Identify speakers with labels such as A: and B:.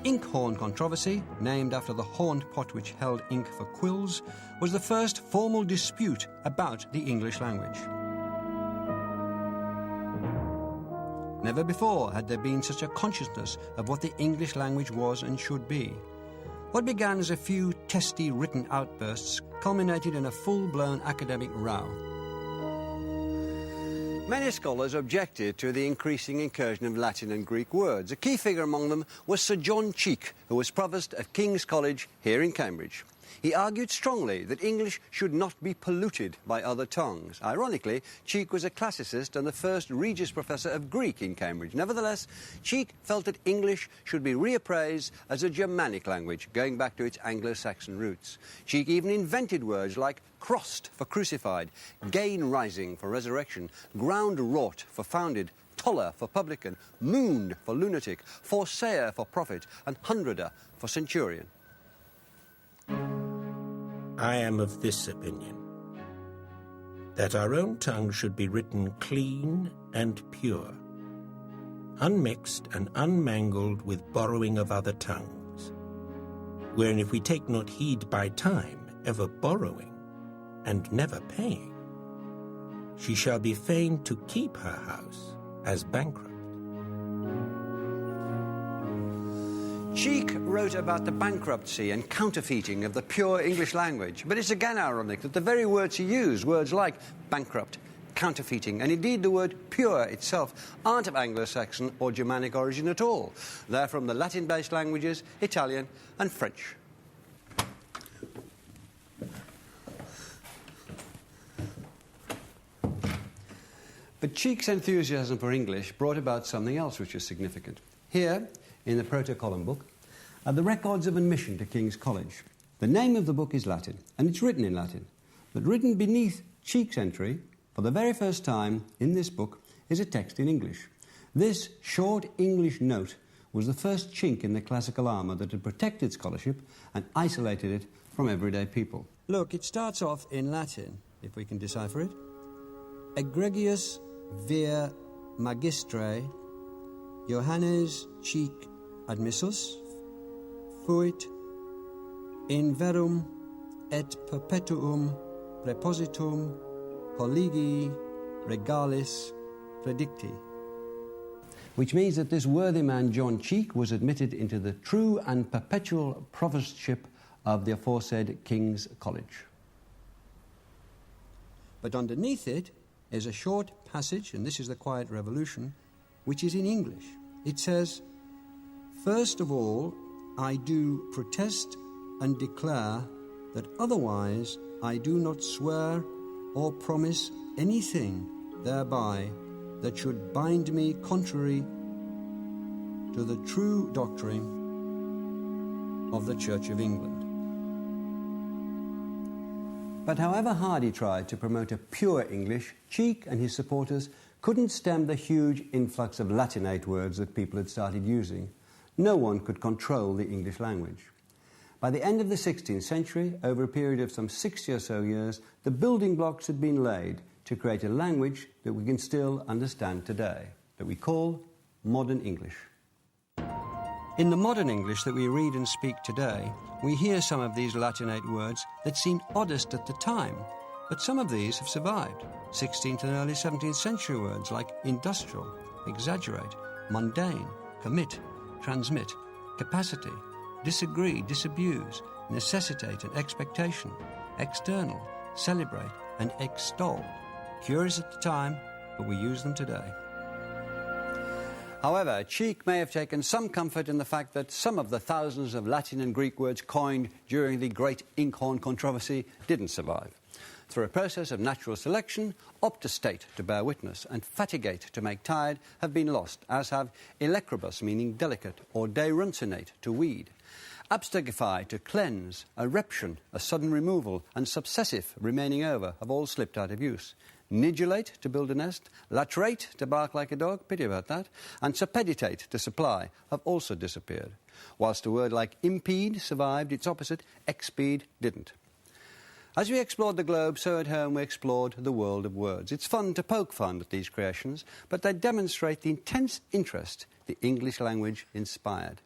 A: inkhorn controversy, named after the horned pot which held ink for quills, was the first formal dispute about the English language. Never before had there been such a consciousness of what the English language was and should be. What began as a few testy written outbursts culminated in a full-blown academic row. Many scholars objected to the increasing incursion of Latin and Greek words. A key figure among them was Sir John Cheek, who was Provost of King's College here in Cambridge. He argued strongly that English should not be polluted by other tongues. Ironically, Cheek was a classicist and the first Regius Professor of Greek in Cambridge. Nevertheless, Cheek felt that English should be reappraised as a Germanic language, going back to its Anglo-Saxon roots. Cheek even invented words like crossed for crucified, gain rising for resurrection, ground wrought for founded, toller for publican, mooned for lunatic, forsayer for prophet, and hundreder for centurion.
B: I am of this opinion, that our own tongue should be written clean and pure, unmixed and unmangled with borrowing of other tongues, wherein if we take not heed by time, ever borrowing, and never paying, she shall be fain to keep her house as bankrupt.
A: Cheek wrote about the bankruptcy and counterfeiting of the pure English language, but it's again ironic that the very words he used, words like bankrupt, counterfeiting, and indeed the word pure itself, aren't of Anglo-Saxon or Germanic origin at all. They're from the Latin-based languages, Italian and French. But Cheek's enthusiasm for English brought about something else which is significant. Here, in the Protocollum book, are the records of admission to King's College. The name of the book is Latin, and it's written in Latin. But written beneath Cheek's entry, for the very first time in this book, is a text in English. This short English note was the first chink in the classical armour that had protected scholarship and isolated it from everyday people. Look, it starts off in Latin, if we can decipher it. Egregius vir magistre Johannes Cheek admissus fuit in verum et perpetuum prepositum collegii regalis predicti. Which means that this worthy man, John Cheek, was admitted into the true and perpetual provostship of the aforesaid King's College. But underneath it is a short passage, and this is the Quiet Revolution, which is in English. It says, "First of all, I do protest and declare that otherwise I do not swear or promise anything thereby that should bind me contrary to the true doctrine of the Church of England." But however hard he tried to promote a pure English, Cheek and his supporters couldn't stem the huge influx of Latinate words that people had started using. No one could control the English language. By the end of the 16th century, over a period of some 60 or so years, the building blocks had been laid to create a language that we can still understand today, that we call modern English. In the modern English that we read and speak today, we hear some of these Latinate words that seemed oddest at the time, but some of these have survived. 16th and early 17th century words like industrial, exaggerate, mundane, commit, transmit, capacity, disagree, disabuse, necessitate and expectation, external, celebrate and extol. Curious at the time, but we use them today. However, Cheek may have taken some comfort in the fact that some of the thousands of Latin and Greek words coined during the Great Inkhorn controversy didn't survive. Through a process of natural selection, optostate to bear witness and fatigate to make tired have been lost, as have electrobus, meaning delicate, or deruncinate, to weed. Abstergify, to cleanse, eruption, a sudden removal, and subsessive, remaining over, have all slipped out of use. Nidulate, to build a nest, latrate, to bark like a dog, pity about that, and suppeditate, to supply, have also disappeared. Whilst a word like impede survived, its opposite, expede, didn't. As we explored the globe, so at home we explored the world of words. It's fun to poke fun at these creations, but they demonstrate the intense interest the English language inspired.